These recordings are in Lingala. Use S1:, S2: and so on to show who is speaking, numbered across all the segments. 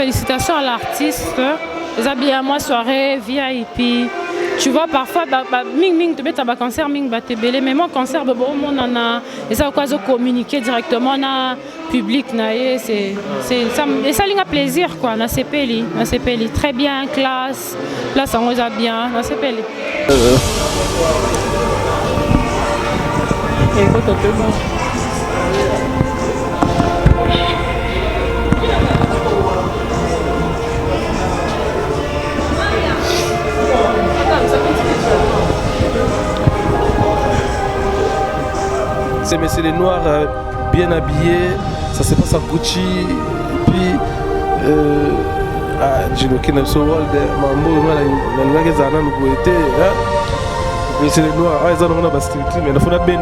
S1: félicitations à l'artiste. Les habillés à moi, soirée, VIP. Tu vois, parfois, ming, tu mets un concert, ming, tu belé. Mais mon concert, bon, on en a. Et ça, quoi, communiquer directement, on a public, c'est ça. Et ça, il a plaisir, quoi. On a CPLI. Très bien, classe. Là, ça, on a bien. On a CPLI.
S2: C'est les noirs bien habillés, ça se passe à Gucci, et puis Gino Kinabso World, Mambo, c'est les noirs, ils ont un street, mais il faut bien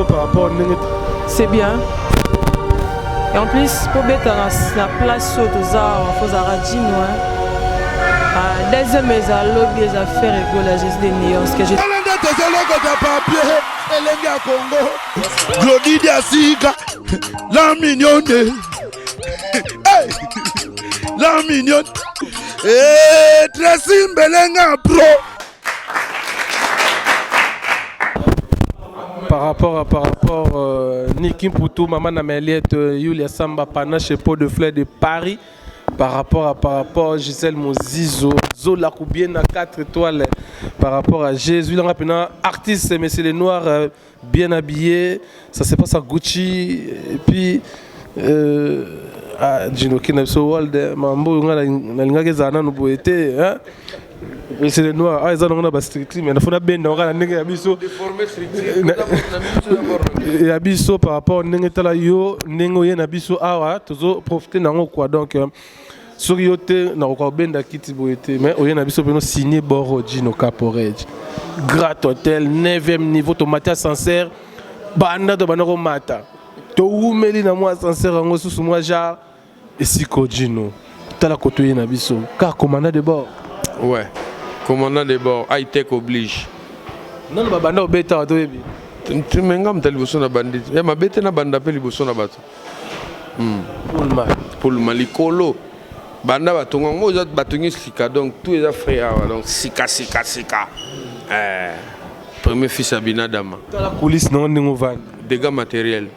S2: par rapport à
S3: c'est bien. Et en plus, pour mettre la place sur tous les radines, deuxième mes allocs, des affaires égales, j'ai des néons, ce que j'ai.
S4: Glody Diasiga, la mignonne, la mignonne, et Tracy Mbelenga Pro.
S2: Par rapport Niki Mputu, Maman Ameliette, Yulia Samba, Panache et Pot de Fleurs de Paris. Par rapport à Gisèle Mozizo, Zola Koubiena 4 étoiles. Par rapport à Jésus, il y a un artiste, mais c'est les noirs bien habillés. Ça se passe à Gucci. Et puis, Gino Kinabso World, Mambo, c'est les noirs. Ils ont un street, mais il faut bien et abisso par rapport à yo nengo yen abisso awa toujours profiter nango quoi donc sur yote na ko benda kiti boete mais oyen abisso peno signé Boro Gino Caporetti Grat Hotel 9e niveau tomate sincère banda to banako mata to umeli na moi sincère ngo susu moi ja esiko Gino tala koto yen abisso car commandant de bord
S5: ouais commandant de bord high-tech oblige
S2: non banda obeta to yebi
S5: tu m'engages à liboso na bandit. Ya mabete na banda pe liboso na bato. Pour le malikolo. Banda batonga ngo za batongi sika donc tout est frère donc sika. Premier fils Abina Dama.
S2: Dans la coulisse non ningo van.
S5: Dégâts matériels.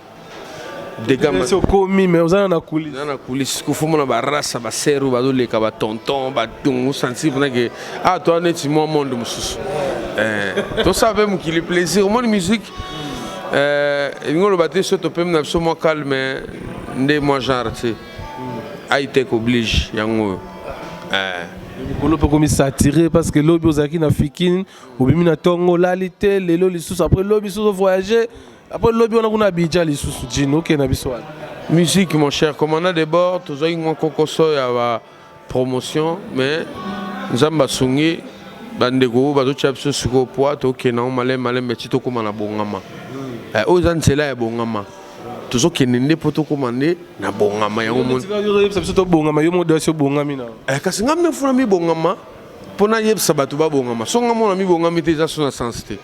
S2: C'est commis mais vous avez na coulisse.
S5: Na coulisse ko fomo na ba race ba seru ba do leka ba tonton ba dongo sensible na que toi net moi monde mususu. Tout ça même qui le plaisir mon musique ngolo baté surtout peut me absolument calme ndé moi genre tu high-tech oblige yango
S2: Kolo peut comme s'attirer parce que lobi ozaki na fikine obimi na tongo lalité lelo lisusu après lobi sous voyager après lobi on a kuna bidja lisusu Gino ke na biso
S5: musique mon cher commandant de bord tous ay ngokokoso ya ba promotion mais nzamba sungi bandeko bazotia biso siko poa tokena malem metito koma na bongama ozan cela ya bongama tozokende nde po tokomande na bongama yango mon
S2: biso to bongama yo modèle so bongami na
S5: kasi ngam na funa mi bongama pona yebsa bato ba bongama so ngam na mi bongami te za so na sensité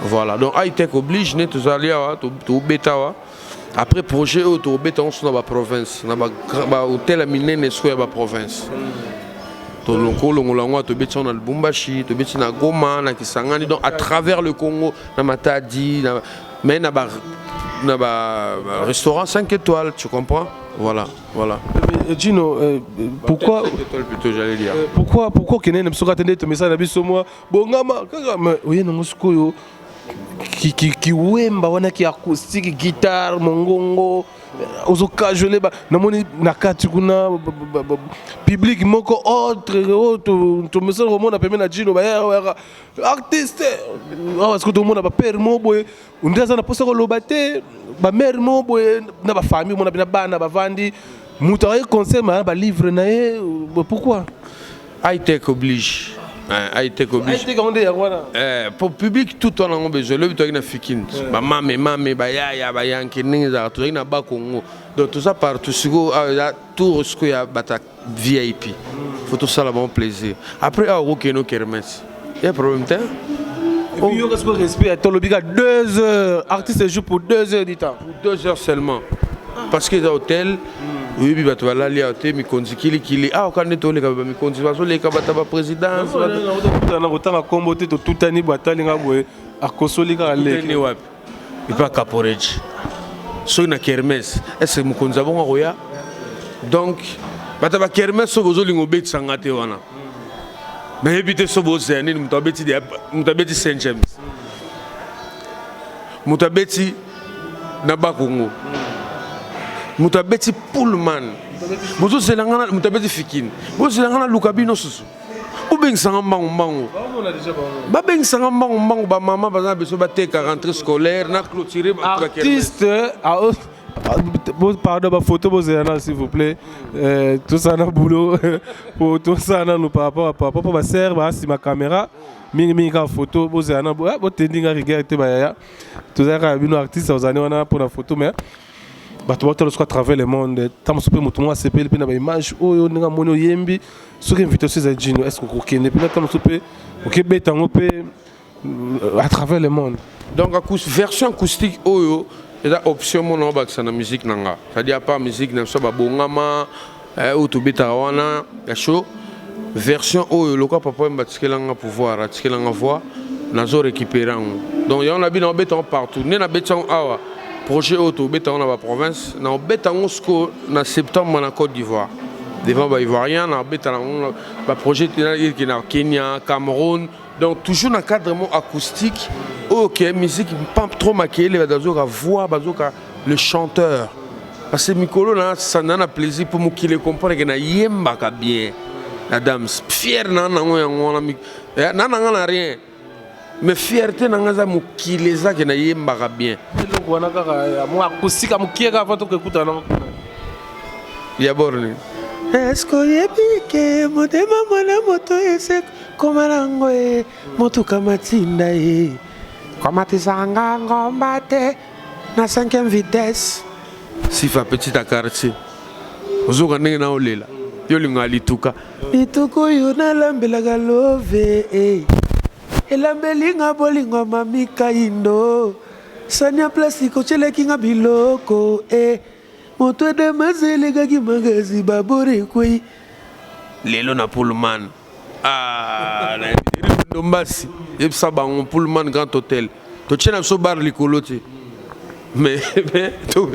S5: voilà donc high-tech oblige ne tozalia to betawa après projet to beta on na ba province na ba hôtel minene so ya ba province to longo to beti na Lubumbashi to beti na Goma na Kisangani donc à travers le Congo na Matadi mais na ba restaurant 5 étoiles tu comprends voilà
S2: Gino pourquoi
S5: plutôt j'allais dire
S2: pourquoi kenen ne soka tende to message na biso moi bongama kaka oye nango sikoyo qui wemba wana ki acoustique guitare mongongo ozo casual ba namoni nakati kuna public moko autre to message au monde appelé na Gino ba artiste est-ce que tout le monde ba père mo boy undaza na posa ko lobate ba mère mo boy na ba famille mo na bana ba vandi muta concert ba livre na pourquoi
S5: high-tech oblige high-tech oblige pour public tout on a besoin le but na fikine ba mame ba ya yanki ninza to ina ba Congo donc tout ça partout sigo tout ce que ya bata VIP faut tout ça là bon plaisir après okeno kermesse il y a problème t'es
S2: et puis il y a respect à Tolobiga 2 heures artiste joue pour 2 heures du temps
S5: pour 2 heures seulement parce que dans hôtel oui bi bato balali hôtel mikonzi kili ah okande to leka ba mikonzi bazo leka bata ba présidence
S2: na kotanga kombo te to tutani batalinga boye akosoli ka leki
S5: ni wapi ipa caporeji so na kermesse est-ce que mukonzi abonga koya donc bata ba kermesse so bozo lingo beti sangate wana mais éviter so bozo nini mutabeti Saint James mutabeti na Bakongo mutabeti Pullman bozo selangana mutabeti Fikini bozo selangana Lukabino susu ubeng sanga mbangu babeng sanga mbangu ba mama baza beso bateka rentrée scolaire na clôturer
S2: artiste pardon ba photo bozana s'il vous plaît tout ça na boulot pour tout ça na nous par rapport ba serre ba si ma caméra mingi ka photo bozana bo tendinga rigueur te ba ya tout ça ka bino artiste ozani wana pour la photo mais bato bato à travers le monde tant que mutu moi CPL pe na ba image oyo ninga mono yembi ce qui invite ces agents est-ce que kokene pe na tant que OK betango pe à travers le monde
S5: donc version acoustique oyo et la option mon ba na musique nanga c'est-à-dire pas musique na so ba bongama ou to beta wana ya show version oyo lokwa papa mbatskelanga pouvoir atskelanga voix nazo récupérer donc on a bien en béton partout né na béton awa projet auto béton dans la province na béton sko na septembre na Côte d'Ivoire devant ba ivoirien na béton ba projet qui na Kenya Cameroun donc toujours dans cadre acoustique OK musique pas trop maquillée les bazoka voix bazoka le chanteur parce que Mikolo na ça na plaisir pour moi qui le comprendre que na yemba ka bien la dame fier na rien mais fierté nanga mukileza ke na yemba ka bien
S2: donc wana kaka moi akusika mukieka avant que écouter na
S5: ya borne est-ce que yebike motema mwana moto ese komarango e moto kamatinda e komatizanga ngomba te na 5e vitesse sifa petit à quartier ozoka ndenge na olela yo linga lituka lituko yo na lambelaga love elambelinga bolingo mamika indo sanya plasiko chelekinga biloko moto de mazelega ki magazi babore koi lelo na Pullman na ndombasi yebsa bango Pullman Grand Hôtel to tchena so bar likolote mais to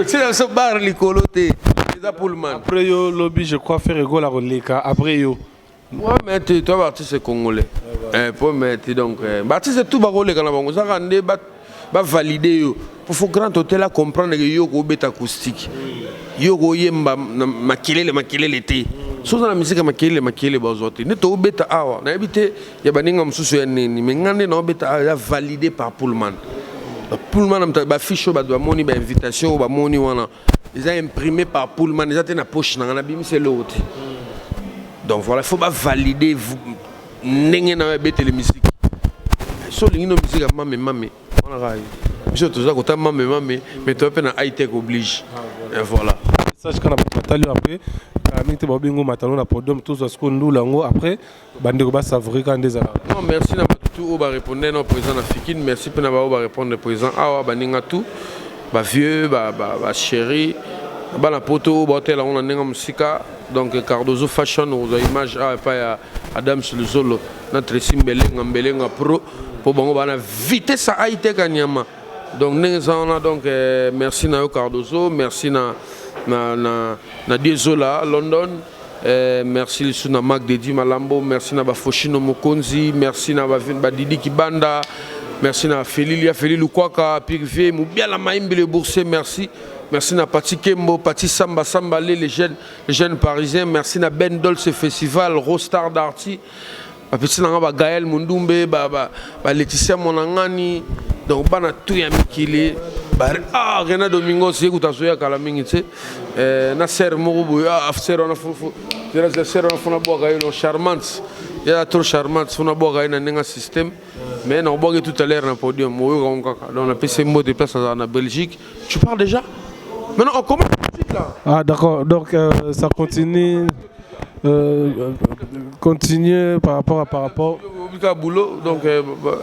S5: tchena so bar likolote Pullman.
S2: Après yo lobby je crois faire égale à Roleka après yo
S5: ouais mais toi artiste congolais pour mettre donc artiste tout ba Roleka na bango ça rende ba valider yo pour faut Grand Hôtel à comprendre que yo ko beta acoustique yo ko yemba makelele te so na musique makelele bazote ne to beta awa na habité ya baninga msusu ya nini mengane na beta ya validé par Pullman ba fiche ba doit moni ba invitation ba moni wana ils ont imprimé par Pullman ils ont na poche na bimi c'est l'autre donc voilà il faut pas valider ndenge na beta les musique so lingino musique mame on a je te dis que mame mais toi na high tech oblige et voilà
S2: message kana batalio après minti ba bingo matalo na podium tous à ce qu'on nous lango après bandeko ba savourer quand des
S5: non merci na tout au ba répondre non président na Fikine merci pour na ba répondre président awa baninga tout ba vieux ba chéri ba na poto ba hôtel on a nenga musika donc Cardozo fashion aux images pas ya Adam Sulzolo notre simbelenga pro pour bango ba na vitesse à high tech anyama donc nenga donc merci na Cardozo merci na Diezola London merci na Mac Dedi Malambo merci na Foshino Mokonzi merci na Didi Kibanda merci na Felilu Kwaka Pirivier Moubiala Maïmbele Bourse merci na Pati Kembo Pati Samba les jeunes parisiens merci na Ben Dolce Festival Rostar Darty petit na Gaël Mundumbe Laetitia Monangani donc bana tout ya mikili René Domingo c'est que tu as joué kala mingi na ser moko afser on a fofo la ser on a fona boga yo charmante ya trop charmante fona boga na nenga système mais on boga tout à l'heure na podium moyo kaka donc la PC mot de place en Belgique tu parles déjà maintenant on commence là
S2: ah d'accord donc ça continue par rapport
S5: plus qu'à boulot. Donc,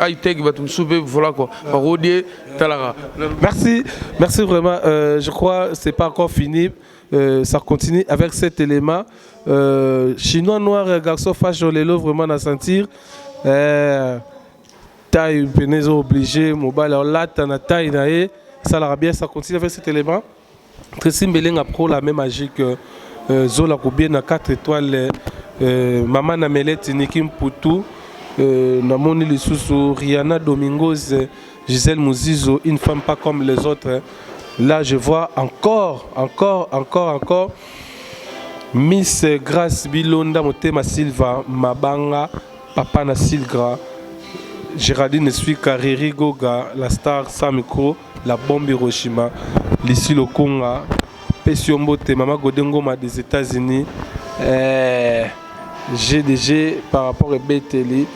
S5: high-tech, tu me souper, voilà quoi. Rodier, talara.
S2: Merci, merci vraiment. Je crois que ce n'est pas encore fini. Ça continue avec cet élément. Chinois noir, garçon fashion, les lots vraiment à sentir. Taille, pénèse obligé, mobile, là, t'en as taille, ça l'a bien, ça continue avec cet élément. Tracy Mbeleng a pro la même magie que Zola Koubien à 4 étoiles. Maman Namelette, Nikim Poutou, Namoni Lissousou, Rihanna Domingos, Gisèle Mouzizo, une femme pas comme les autres. Là, je vois encore Miss Grace Bilonda, Motema Silva, Mabanga, Papa Nasilgra, Géraldine Suika, Riri Goga, la star Samiko, la bombe Hiroshima, Lissi Lokonga, Pesiombote, Mama Godengoma des États-Unis, GDG par rapport à Beteli,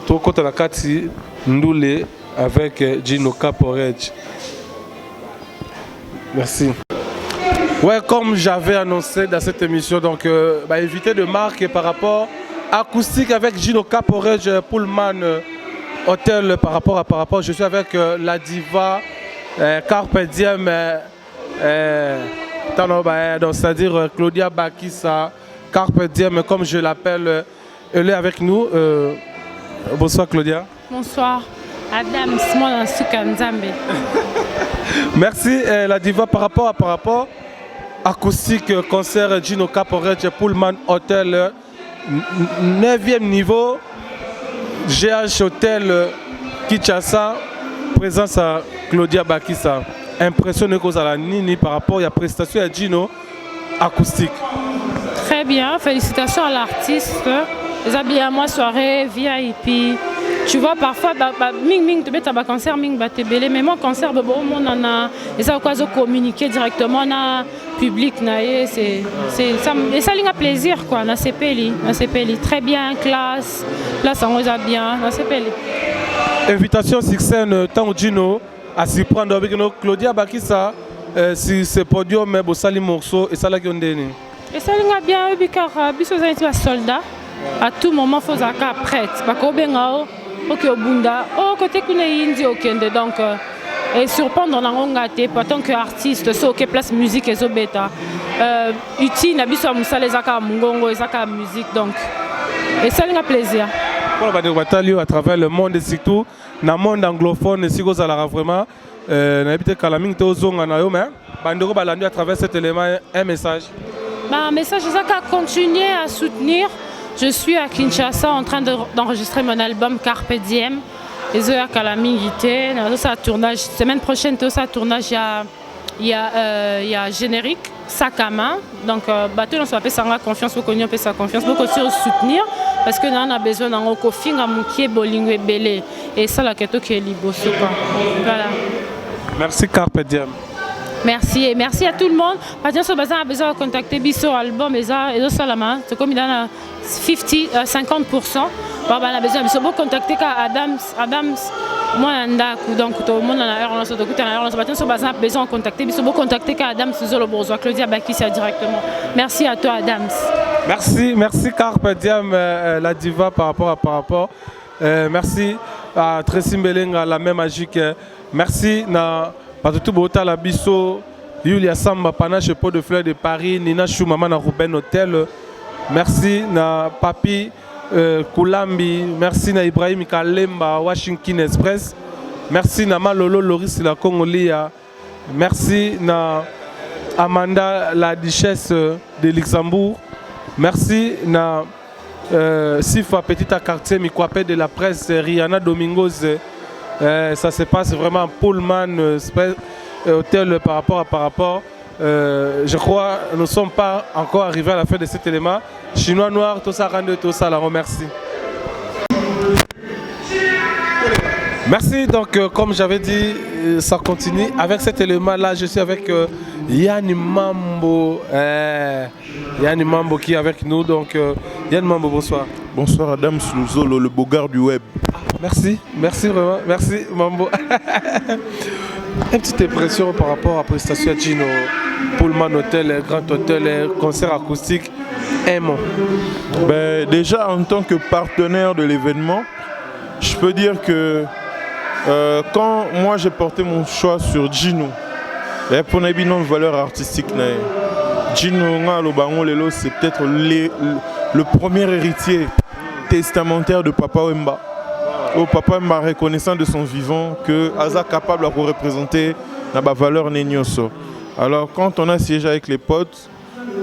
S2: tout contre la Kati Ndoule avec Gino Caporej. Merci. Ouais, comme j'avais annoncé dans cette émission, donc invité de marque par rapport acoustique avec Gino Caporej, Pullman Hotel par rapport. Je suis avec la diva Carpe Diem, c'est-à-dire Claudia Bakissa, Carpe Diem comme je l'appelle, elle est avec nous. Bonsoir Claudia.
S1: Bonsoir. Adam Simon Nzambe.
S2: Merci la diva par rapport acoustique concert Gino Caporej Pullman Hotel 9e niveau GH Hotel Kinshasa, présence à Claudia Bakissa. Impressionné cause à la Nini par rapport à la prestation à Gino acoustique.
S1: Très bien, félicitations à l'artiste. Les habillés à moi soirée VIP. Tu vois parfois ming tu beta concert ming ba tebele mais moi concert bon on a et ça quoi communiquer directement na public na c'est ça et ça linga plaisir quoi na CPLI très bien classe là ça on va bien na CPLI.
S2: Invitation sur scène tant Gino à s'y prendre avec nous Claudia Bakissa si ce podium mais bosali morceau et ça là qui on donne.
S1: Et ça linga bien bikar biso za être soldat à tout moment faut zaka prête ba ko bengao. Ok, Bunda, côté qu'on est indie, ok, donc et surprendre en gâté, en tant qu'artiste, so ok place musique et so bêta, utile, n'abusons ça les accords mungongo, les accords musique donc et ça nous a plaisir.
S2: Pour la bataille à travers le monde et surtout dans le monde anglophone et si vous allez vraiment, n'habitez qu'à la mine de zone en ayo mais, bandero balandi à travers cet élément un message.
S1: Un message, c'est ça continuer à soutenir. Je suis à Kinshasa en train d'enregistrer mon album Carpe Diem. Les heures à la mingité, tournage. Semaine prochaine, tout ça tournage, il y a générique, sac à main. Donc, bateau, on s'appelle ça confiance, beaucoup on peut sa confiance, beaucoup aussi soutenir parce que nous on a besoin d'un cofing à moukier, bolingo et belé. Et ça, la question qui est libre. Voilà.
S2: Merci Carpe Diem.
S1: Merci et merci à tout le monde. Parce que nous avons besoin de contacter Bisso album et ça c'est comme il y a 50%. On a besoin de contacter Adams. Moi donc tout le monde a besoin de contacter Bisso contacter Adams Zolo Bourgeois Claudia Bakissa directement. Merci à toi Adams.
S2: Merci Carpe Diem la diva par rapport. Merci à Tracy Mbeleng la même magique. Merci na parce que tout le monde a Bisso, Yulia Samba, Panache Pot de Fleurs de Paris, Nina Chou, Maman na Ruben Hotel. Merci na Papi Koulambi, merci na Ibrahim Kalemba, Washington Express. Merci na Malolo Loris la Congolia. Merci na Amanda la Duchesse de Luxembourg. Merci na Sifa Petita Quartier Mikwapé de la presse Rihanna Domingos. Ça se passe vraiment Pullman Hotel par rapport. Je crois que nous ne sommes pas encore arrivés à la fin de cet élément. Chinois noir, tout ça, tout ça, la remercie. Merci, donc comme j'avais dit, ça continue. Avec cet élément-là, je suis avec Yann Mambo. Yann Mambo qui est avec nous. Donc Yann Mambo, bonsoir.
S4: Bonsoir Adam Slouzolo, le beau gars du web.
S2: Merci vraiment, merci Mambo. Une petite impression par rapport à la prestation à Gino, Pullman Hotel, Grand Hôtel, concert acoustique. un mot.
S4: Ben, déjà, en tant que partenaire de l'événement, je peux dire que quand moi j'ai porté mon choix sur Gino, pour une valeur artistique, Gino c'est peut-être le premier héritier testamentaire de Papa Wemba. Papa Wemba reconnaissant de son vivant que Aza capable de représenter la valeur Nenyoso. Alors quand on a siégé avec les potes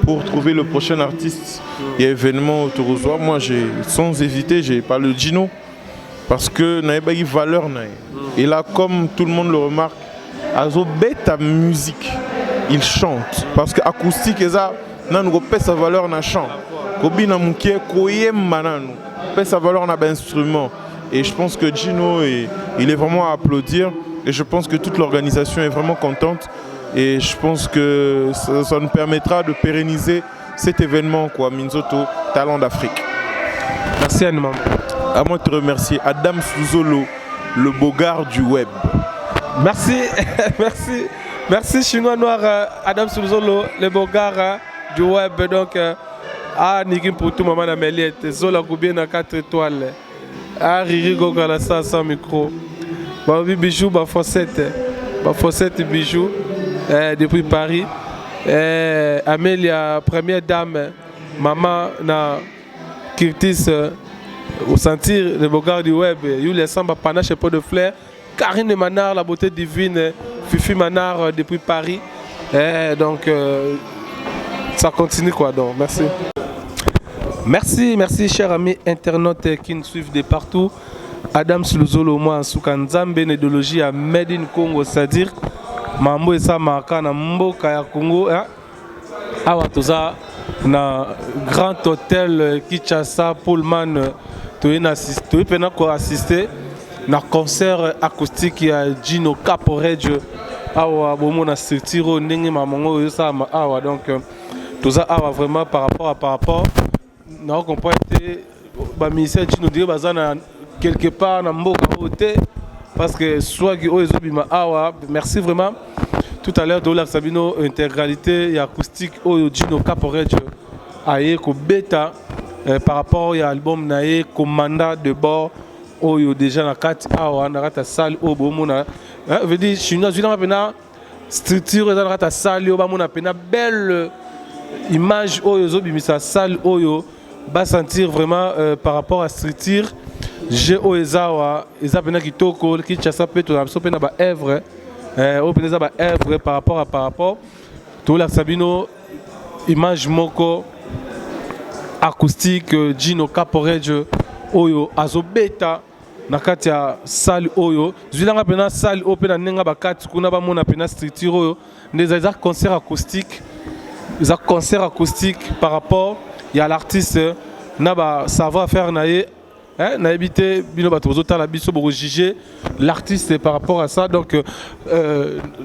S4: pour trouver le prochain artiste et événement autour de soi, moi sans hésiter j'ai parlé de Gino parce que n'a pas eu valeur. Et là comme tout le monde le remarque, Azo bête à musique, il chante parce que acoustique et ça n'a pas sa valeur na chant. Kobi na mukie koyem mananu, pas sa valeur na instrument. Et je pense que Gino il est vraiment à applaudir et je pense que toute l'organisation est vraiment contente. Et je pense que ça nous permettra de pérenniser cet événement, quoi, Minzoto, Talent d'Afrique.
S2: Merci Anne.
S4: À moi de te remercier. Adam Souzolo, le bogard du web.
S2: Merci, merci, merci Chinois Noir, Adam Souzolo, le bogard du web. Donc, Nikim pour tout maman Ameliette, Zola Goubien à 4 étoiles. Riri Gogala sans micro. Babi Bijou, Fossette Bijou. Depuis Paris, Amélia, première dame, maman na Kirtis au sentir le bogard du web, Yulia Samba Panache et Pot de Fleurs, Karine Manard, la beauté divine, Fifi Manard depuis Paris. Donc ça continue quoi donc, merci. Merci chers amis internautes qui nous suivent de partout. Adam Souzolo, moi en Soukanzambe, Nédologie à Made in Congo, c'est-à-dire mambo esa marka na mboka ya Congo awa toza na grand hôtel Kinshasa Pullman to pena ko assister na concert acoustique ya Gino Caporejo awa bomo na structure ndenge mamongo esa awa donc toza awa vraiment par rapport na comprendre ba ministère Gino dire bazana quelque part na mboka côté. Parce que soit merci vraiment. Tout à l'heure, Dola Sabino, intégralité et acoustique, Gino Caporejo, aïe, bêta par rapport à l'album naïe, commandant de bord, déjà na 4 awa, na rata salle, bomona. Veut dire, chinois, je n'ai pas structure dans la salle, bomona, pena belle image, sa salle, va sentir vraiment par rapport à structure. J'ai Oezawa, Ezapena Kitoko, Kinshasa Peto, Sopena ba œuvre, Openeza ba œuvre par rapport, tout la Sabino, image moko, acoustique, Gino Caporejo, Oyo, Azobeta, Nakatia, salle Oyo, Zulanga Pena, salle Opena Nenga Bakat, Kunaba Mona Pena structure Oyo, des concerts acoustiques, par rapport, il y a l'artiste, Naba savoir-faire Naye. On a habité l'artiste par rapport à ça. Donc,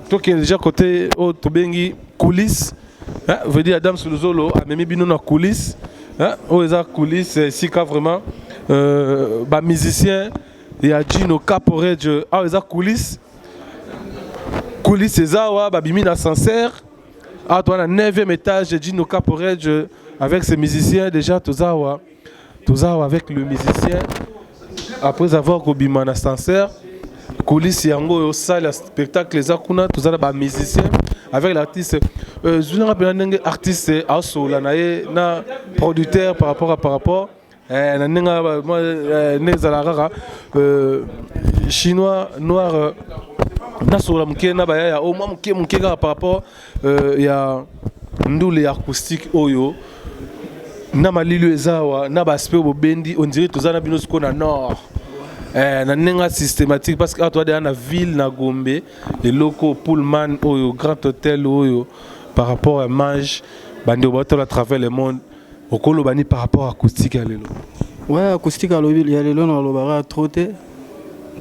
S2: toi qui es déjà côté Tobengi coulisses, veut dire Adam Souzolo, a même bino na coulisses, coulisses, c'est vraiment musicien, il y a Gino Caporejo, coulisses, c'est ça, bimi l'ascenseur, toi na 9e étage, Gino Caporejo avec ses musiciens déjà tout ça. Avec le musicien, après avoir Robima en ascenseur, coulisses yango salle spectacle les akuna tous les musiciens avec l'artiste Zulanga Penanenge artiste asola na producteur par rapport na nenga moi nezalara chinois noir na sola mukena ba ya au moins mukega par rapport ya ndule acoustique oyo. Na malilo ezawa na baspect bobendi on dirait tozana bino siko na nord na nenga systématique parce que toi dans la ville na Gombe les locaux Pullman au grand hôtel oyo par rapport à mange bandi obato à travers le monde okolo bani par rapport à acoustique à lelo.
S6: Ouais, acoustique à lelo ya lelo na lobara troté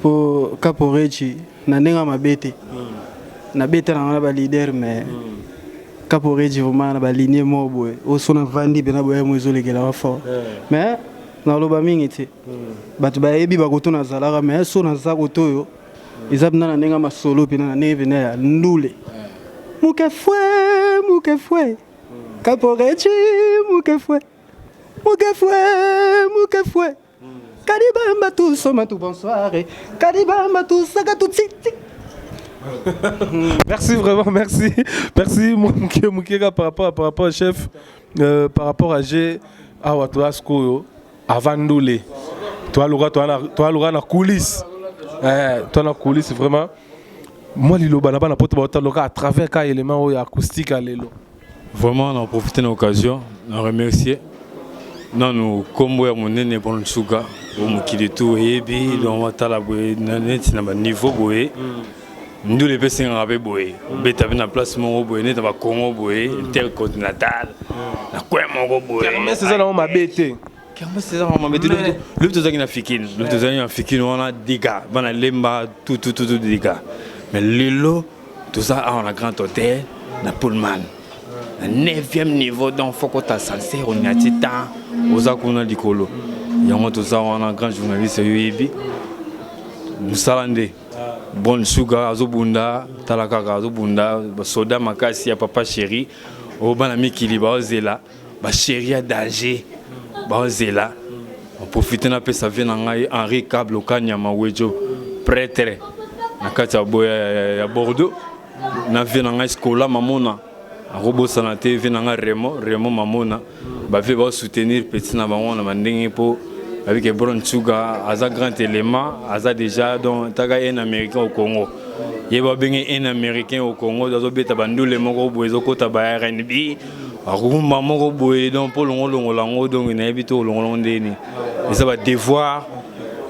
S6: pour Caporejo na nenga mabete na bete na ba leader mais Caporejo vraiment na ligne mobo o sona vandi bena boya mozo legela wa fort mais na loba mingi te batu ba yebi ba kotuna zalaka mais sona za kotoyo izabna na nenga masolo pina na neve na ya ndule muke fwe Caporejo muke fwe Moukefoué. Kadibamba tout, soma tout, bonsoir. Kadibamba tout, saga tout, tic.
S2: Merci vraiment, merci. Merci Moukeka par rapport au chef, par rapport à G, toi Skoyo, avant Ndoulé. Toi Laura na coulisses. Toi na coulisses vraiment. Moi Lilo Banaba na pote ba à travers ka élément acoustique à l'élo.
S7: Vraiment on a profité de l'occasion, on remercier. Non nous comme mon nene bon suga, on qui tout et bi on va tala boy na niveau boy. Nous les personnes avaient boy, bête avait na place mon boy, net va Congo boy, intercontinental, na quoi mon boy.
S2: Mais c'est ça on m'a bêté.
S7: Carrément c'est ça on m'a bêté. Le tout ça qui na fikin, le tout ça qui na fikin on a des gars, bana lemba tout des gars. Mais lelo tout ça on a grand hôtel, na Pullman. Na 9e niveau donc faut que ta sincère on y a titan, aux akuna likolo. Yango tout ça on a grand journaliste yebi. Musalande. Bon sugar azobunda talakaka azobunda soda makasi ya papa chéri o bana mikili ba ozela ba chéri ya danger ba ozela on profite na pesa vient ngai Henri Cable Kanyama Wejo prêtre na kati ya Bordeaux na vient ngai skola mamona robo sanate vient ngai Remo mamona ba ve ba soutenir petit na bango na mandenge po avec un bon sugar, un grand élément, a déjà donc un Américain au Congo. Il y a un Américain au Congo, dans le bête bandou les mongo boezo kota ba RNB, a rumba mongo boe donc pour longo donc il habite au long deni. Et ça va devoir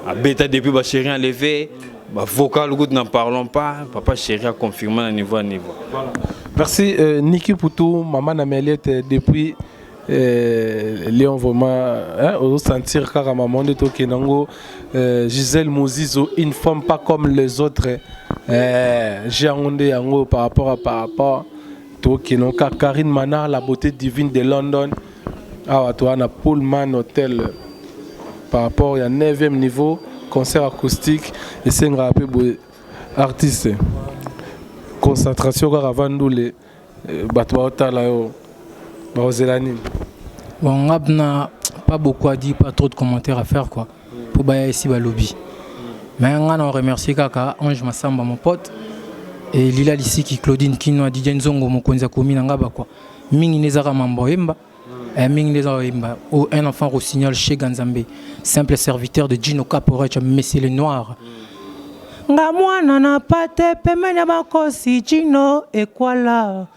S7: à bêta depuis ba chéri enlevé, ba vocal goût n'en parlons pas, papa chéri a confirmé à niveau.
S2: Merci Niki Poutou, maman Nameliette depuis Léon vraiment on sentir car maman de Tokenango Gisèle Mozizo une femme pas comme les autres j'ai ondé yango par rapport Tokenango Karine Manar la beauté divine de London toi na Pullman Hotel par rapport il y a 9e niveau concert acoustique et c'est un rappel artiste concentration car avant nous les batwa otala yo. Bon,
S8: on n'a pas beaucoup à dire, pas trop de commentaires à faire quoi. Pour bailler ici le lobby. Mais on remercie Kaka, Ange Massamba mon pote et Lila Lissi qui Claudine Kino Didier Nzongo mon konza komi ngaba quoi. Mingi nezara mamboemba et mingi nezara emba ou un enfant rossignol chez Ganzambe, simple serviteur de Gino Caporech Messie le Noir. Nga mwana na pate pemenya bakosi Gino ekwala.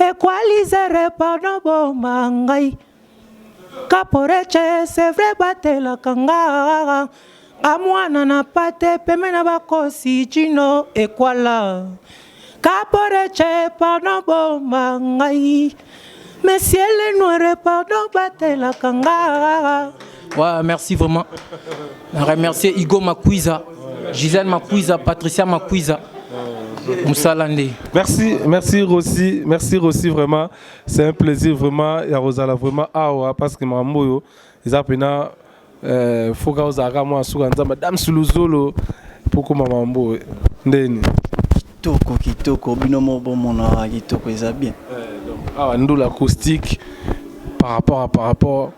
S8: Equaliser pardon bombangai Caporeche c'est vrai batela kanga amwana na pate pemena bakosi Gino equala Caporeche pardon bombangai Monsieur le noir pardon batela kanga. Ouais, merci vraiment. On remercie Igo Makwiza, Gisèle Makwiza, Patricia Makwiza.
S2: Merci Rossi vraiment c'est un plaisir vraiment ya Rosala vraiment parce que mambo ils appena faut que Rosala moi suka madame Suluzolo pour mambo ndeni
S6: kitoko binomo bon mona kitoko ça bien
S2: donc l'acoustique par rapport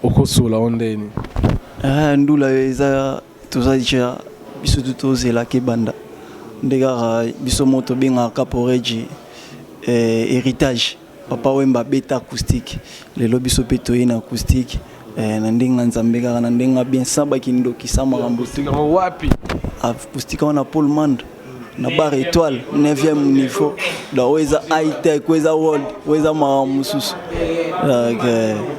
S2: au kosola ndeni
S6: ndula eza tozaja biso tutozela kebanda ndega biso moto benga Caporeji héritage papa wemba beta acoustique lelo biso peto ina acoustique na ndenga nzambe kaka na ndenga bien samba kindo kisama
S2: acoustique wapi
S6: acoustique on a Pullman na bar étoile 9e niveau da weza high tech weza world weza mususu donc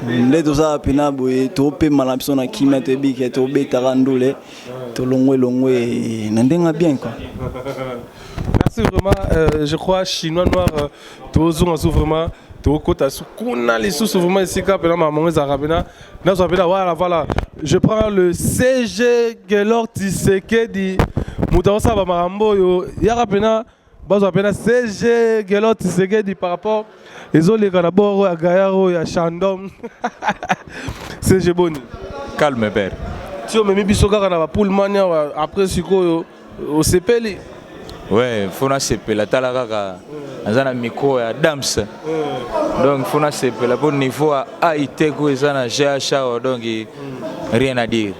S6: ndeto za pina boye to pe mala biso na kimia to bike to beta randole to longwe na ndenga bien quoi.
S2: Merci vraiment je crois chinois noir tozonga vraiment tokota kuna les sous vraiment ici ka pena maman zarabena na zabela voilà je prends le CG Gelor Tshisekedi mutaosa ba marambo yo ya pena bazo pena CG Gelor Tshisekedi par rapport ezole kana boro ya gayaro ya Shandom CG Boni
S9: calme père
S2: tu me mis biso kaka na ba Pullman après sikoyo au sepeli
S9: Ouais, faut na sepela tala kaka azana micro ya Dams. Donc faut na sepela pour niveau à IT ko ezana GHA donc rien à dire.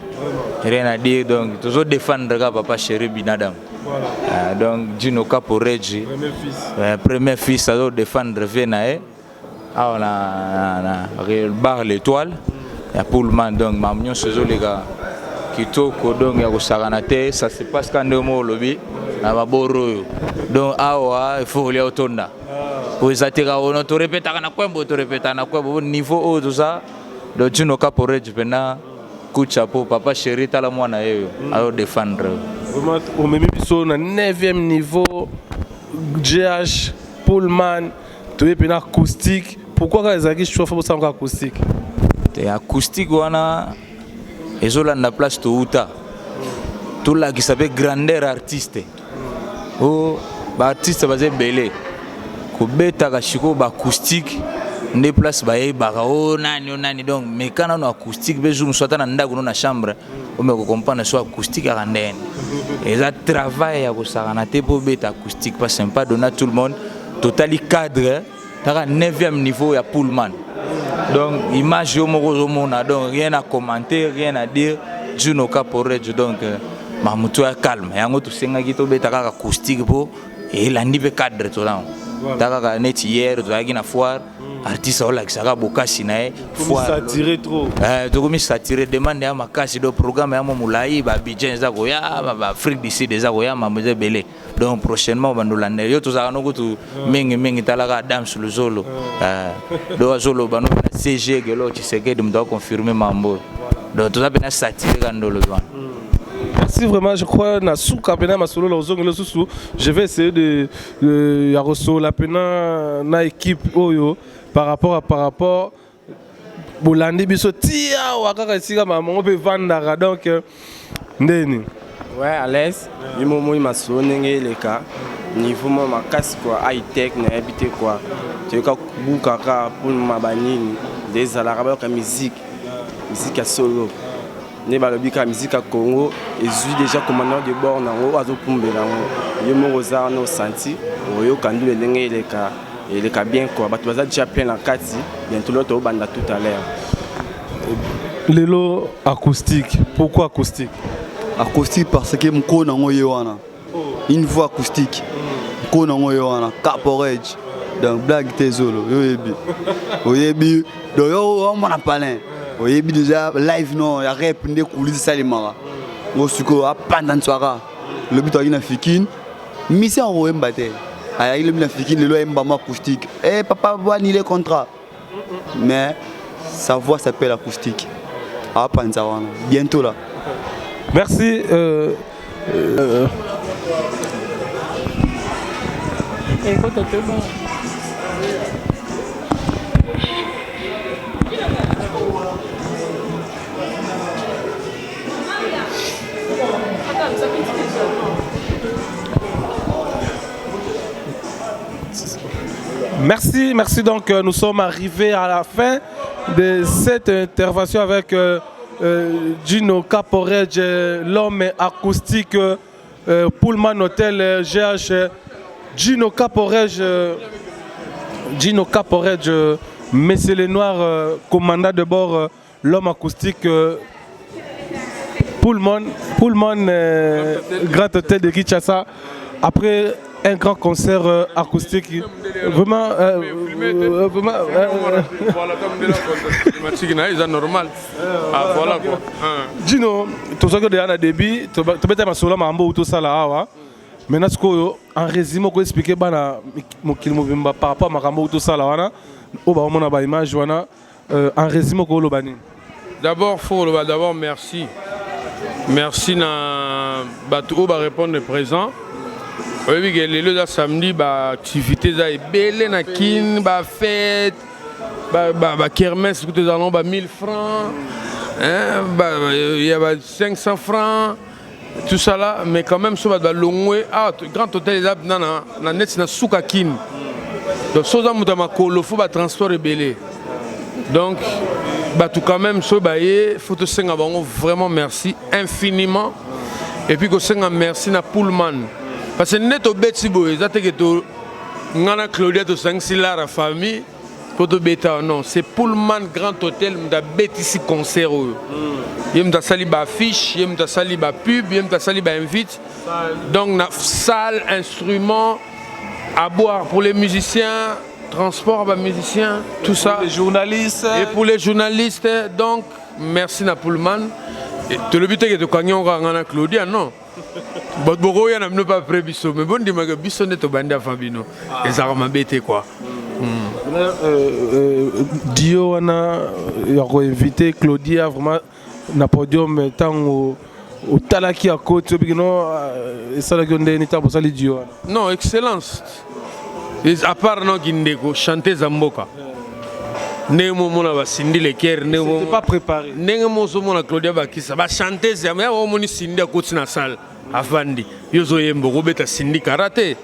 S9: Rien à dire donc toujours défendre papa chéri Binadam. Voilà. Donc Gino Caporeggi premier fils à défendre Venae. Ah on a bar l'étoile. Il y a Pullman donc mamnion ce les gars qui toko donc ya kosakanate ça se passe quand ndemo lobby na maboro. Donc awa il faut aller au tonda. Pour zatira on to répéter na kwembo to répéter na kwembo niveau tout ça. Donc Gino Caporeggi pena coup de chapeau papa chéri tala mwana yeyo à défendre.
S2: Vraiment au même biso na 9e niveau GH Pullman to pena acoustique. Pourquoi quand les aguis choix faut ça encore acoustique?
S9: Et acoustique wana ezola na place to uta. Tout là qui s'appelle grandeur artiste. Oh ba artiste basé belé. Ko beta ka chiko ba acoustique ne place ba ye ba o nani donc mais quand on acoustique be zoom soit na ndago na chambre o me ko comprendre soit acoustique à randene. Et ça travail ya ko sakana te po beta acoustique pas sympa donner tout le monde totally cadre ta 9e niveau ya Pullman. Donc image au mona donc rien à commenter, rien à dire. Gino Caporeggi donc Mamoutou est calme. Et en tout senga qui tobe taka acoustique po et la nibe cadre tout là. Taka net hier tu as na foire artiste ola qui saka bokasi na foire.
S2: Ça tirer trop.
S9: Tu comme ça tirer demande à makasi do programme ya moulai ba Abidjan za goya ba Afrique d'ici des goya mamuze belé. Donc prochainement on va nous l'année yo tout ça no tu mingi talaka dame sur le solo. Do solo ba no CG gelo tu sais que me doit confirmer mambo. Donc tout ça ben ça tirer quand le doigt.
S2: Merci vraiment, je crois na souka pena masolo la ozongo le susu. Je vais essayer de ya reso la pena na équipe oyo par rapport bolandi biso tia wakaka sika maman peut vendre donc ndeni.
S10: Ouais, à l'aise. Du moment où il m'a sonné les cas, niveau ma casse quoi, high tech n'a habité quoi. Tu veux qu'à pour ma banine des alarabes comme musique à solo. Ne ba lobi ka musique à Congo et suis déjà commandant de bord na ngo azo pombe na ngo. Yo mo rosa no senti, oyo kandu le ndenge les cas et les cas bien quoi. Ba tu vas déjà plein la kati, bientôt l'autre au banda tout à l'heure.
S2: Lelo acoustique. Pourquoi acoustique?
S11: Acoustique parce que mon co nango yewana. Une voix acoustique. Ko nango yewana Caporeggi. Donc blague tezolo yo yebi. Oyebi do yo on m'a parlé. Oyebi déjà live non ya rap ndé coulisses salimara. Ngo suko a pendant soirée. Le but na fikine. Mission en mbate. Aya le na fikine le mba acoustique. Eh papa voit ni les contrats. Mais sa voix s'appelle acoustique. Ah panzawana. Bientôt là.
S2: Merci. Merci donc nous sommes arrivés à la fin de cette intervention avec Gino Caporeggi, l'homme acoustique Pullman Hotel GH. Gino Caporeggi, Messieurs les Noirs, commandant de bord, l'homme acoustique Pullman Grand Hôtel de Kinshasa. Après un grand concert acoustique, vraiment.
S5: Normal. Voilà quoi.
S2: Gino, tu sais que déjà début, tu peux être solo mambo tout ça là. Maintenant, en résumé, on peut expliquer par rapport à mambo tout ça là. On va voir une image. En résumé, on va
S5: D'abord, merci. Merci na Batou va répondre présent. Oui, le samedi, activité est belle, na kin, fête, kermesse, tout allons 1000 francs, il y a 500 francs, tout ça là, mais quand même, ça va long grand hôtel là, na net na souka kin. Donc, ça va mouta makolo, faut transport belé. Donc, tout quand même, ça faut te senga vraiment merci infiniment. Et puis, que senga merci na Pullman. parce que net au bet si boy ça te que to ngana Claudia to sangsi la famille pour to beta non c'est Pullman Grand Hôtel mda bet ici concert yem ta sali ba affiche yem ta sali ba pub yem ta sali ba invite donc na salle instrument à boire pour les musiciens transport ba musiciens tout ça
S2: pour les journalistes
S5: et pour les journalistes donc merci na Pullman te le but est que to kanyon ngana Claudia non bon boko ya na mno pas prébiso mais bon dimaga biso neto bandi a fabino et ça m'a bêté quoi.
S2: Dio wana ya ko inviter Claudia vraiment na podium tant au talaki à côté bino et ça la gonde ni ta pour ça les Dio
S5: non excellence et à part non gindeko chanter zamboka Nemo mona ba sindi le cœur nemo
S2: pas préparé
S5: nemo zo mona Claudia ba kisa ba chanter zamé o moni sindi a côté na salle afandi yozo yembo ko beta sindi karaté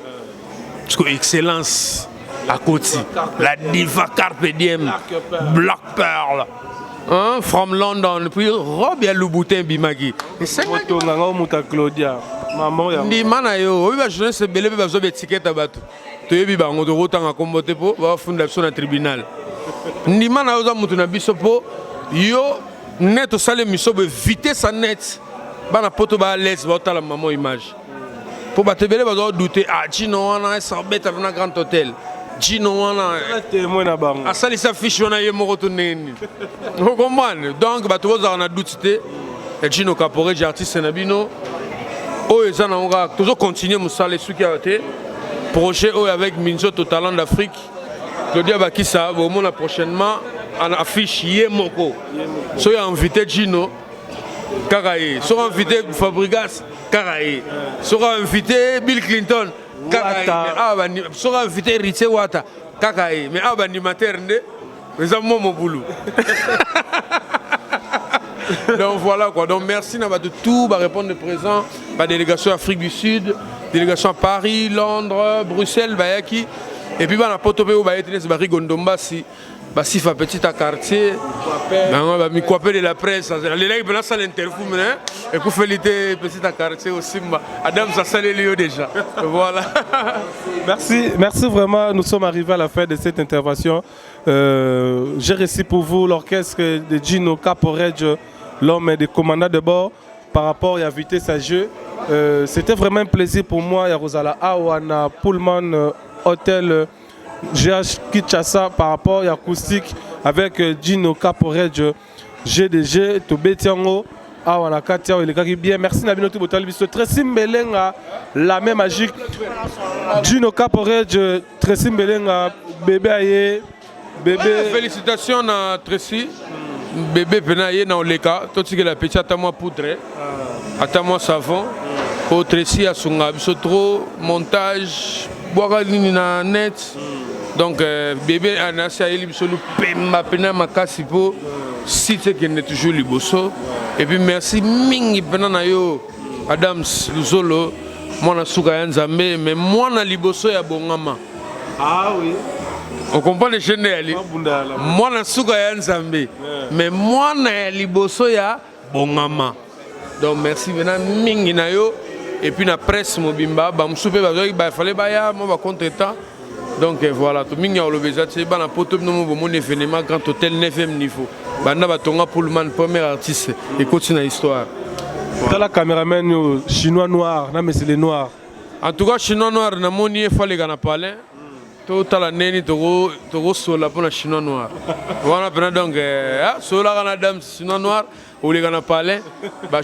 S5: parce que excellence à côté la diva carpe diem Black Pearl hein from London puis Rob ya Louboutin Bimagi et c'est
S2: moto nganga muta Claudia maman ya
S5: ndi mana yo obi ba jeunesse belé ba zo be ticket abatu to yebi ba ngoto rotanga kombote po ba funda so na tribunal ndi mana oza mutu na biso po yo net sale miso be vitesse net bana poto ba l'aise ba tala maman image po ba tebele ba do douter ah Gino wana ça bête na Grand Hôtel Gino wana
S2: témoin na bango
S5: asali sa fiche wana ye moko to neni vous comprenez donc ba to za na douter et Gino Caporé artiste na bino o ezana nga toujours continuer musale suki até projet avec Minzo Talent d'Afrique. Claudia Bakissa, au monde prochainement, en affiche Yemoko. Soyez invité Gino, Karaé. Soyez invité Fabregas, Karaé. Soyez invité Bill Clinton, Karaé. Soyez invité Ritse Wata, Karaé. Mais animateur, mais à mon boulot. Donc voilà quoi. Donc merci de tout, répondre de présent. La délégation Afrique du Sud, délégation à Paris, Londres, Bruxelles, Bayaki. Et puis, on a potopé au Bayetines, Barry Gondomba, si fa petit à quartier, on va m'y de la presse. Les legs, là, ça l'interview, et pour féliciter petit à quartier aussi, Adam, ça salue Léo déjà. Voilà.
S2: Merci vraiment. Nous sommes arrivés à la fin de cette intervention. J'ai reçu pour vous l'orchestre de Gino Caporé, l'homme des commandants de bord, par rapport à la vitesse à jeu. C'était vraiment un plaisir pour moi. Il y a Rosala Awana, Pullman, Hôtel GH Kinshasa par rapport à l'acoustique avec Gino Caporé, GDG, Tobetiango, Awana Katia, il est bien. Merci Nabino Tibotali, Tracy Mbelenga, la même magique. Gino Caporé, Tracy Mbelenga, bébé Aye, bébé.
S5: Félicitations à Tracy. Bébé Penaye dans le cas, tout ce que la petite attends-moi poudre, attends-moi savon, pour Tracy à son trop montage, boire na net. Donc bébé Anassia il solo pemba pena makasipo si c'est qu'il est toujours liboso. Et puis merci mingi pena na yo Adams Luzolo, moi na suka yanzambe mais moi na liboso ya bongama.
S2: Ah oui.
S5: On comprend les chaînes ali. Moi na suka yanzambe mais moi na liboso ya bongama. Donc merci maintenant mingi na yo et puis na presse mobimba ba msupe ba fallait ba ya moi ba contretemps. Donc voilà, tout le monde a l'obéissance. C'est un poteau de événement Grand Hôtel 9e niveau. Banda Batonga Pullman, premier artiste. Et continue l'histoire.
S2: Dans la caméraman chinois noir, non mais c'est les noirs.
S5: En tout cas, chinois noir, na moni il fallait gagner palais. Tout à la neni togo sola pour la chinois noir. Voilà donc sola gana dame chinois noir ou les gagner palais. Bah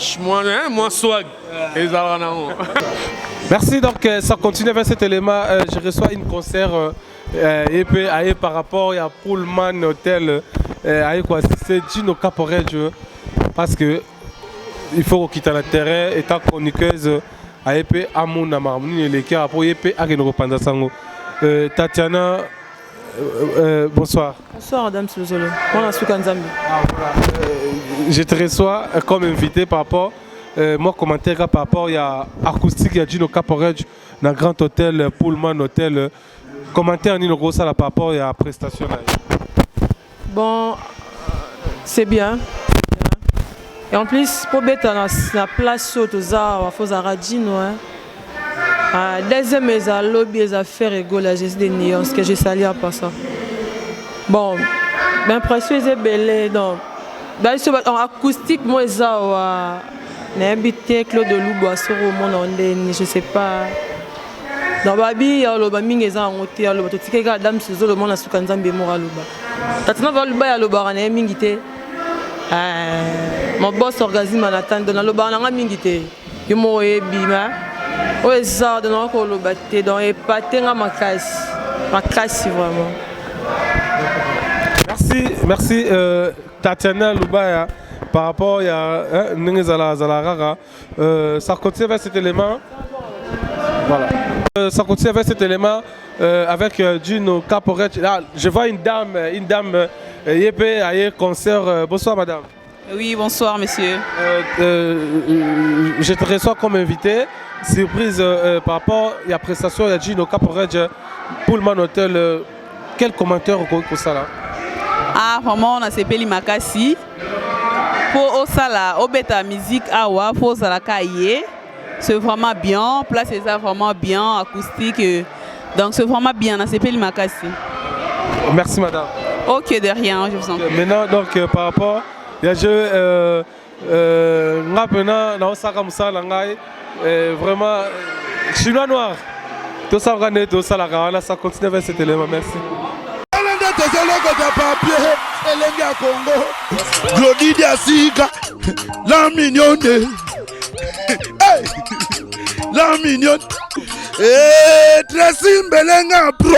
S5: moi swag. Et ça
S2: Merci, donc ça continue avec cet élément. Je reçois une concert par rapport à Pullman Hôtel, c'est Gino Caporé, parce que il faut quitter le terrain, étant chroniqueuse, à mon amarmoni, les cas pour Tatiana, bonsoir.
S3: Bonsoir, Madame Slozolo.
S2: Je te reçois comme invité par rapport. Moi, commentaire par rapport à l'acoustique de Gino Caporé dans le Grand Hôtel, Pullman Hôtel. Commentaire par rapport à la prestation.
S3: Bon, c'est bien. Et en plus, pour mettre la place sur tout ça, il faut Gino. Deuxième, les lobby, les affaires égaux, la gestion des néons, ce que j'ai sali à part ça. Bon, l'impression est belle. Donc, en acoustique, moi, ça, n'habité Claude Loubois sur le monde, je sais pas. Dans Babi, il y a le Baming et en hôtel, il y a le Totika, Dame Suzo, le monde a soukanzam bémora Louba. Tatina va le bail à l'Obar, on a mingité. Mon boss organisme en attendant, dans l'Obar, on a mingité. Il m'a bima. Oui, ça, dans le batté, dans les patins à ma casse vraiment.
S2: Merci Tatiana Loubaya par rapport à Nengezala Zalarara. Ça continue avec cet élément. Voilà. Ça continue avec cet élément avec Gino Caporet. Là, je vois une dame Yépé à concert. Bonsoir madame.
S12: Oui, bonsoir monsieur.
S2: Je te reçois comme invité. Surprise par rapport à la prestation de Gino Caporet Pullman Hotel. Quel commentaire pour ça là?
S12: Ah, vraiment, on a CP Makassi. Pour Osala, Obeta musique Awa, pour Osala Kaye. C'est vraiment bien, place c'est vraiment bien, acoustique. Donc c'est vraiment bien, on a CP Makassi.
S2: Merci madame.
S12: Ok, de rien, je vous en prie.
S2: Maintenant, donc par rapport, il y a maintenant, dans Osaka Moussa Langai, vraiment, chinois noir. Tout ça, ça continue avec cet élément, merci.
S13: Glody Diasiga, la mignonne, la mignonne, Tracy Mbelenga Pro.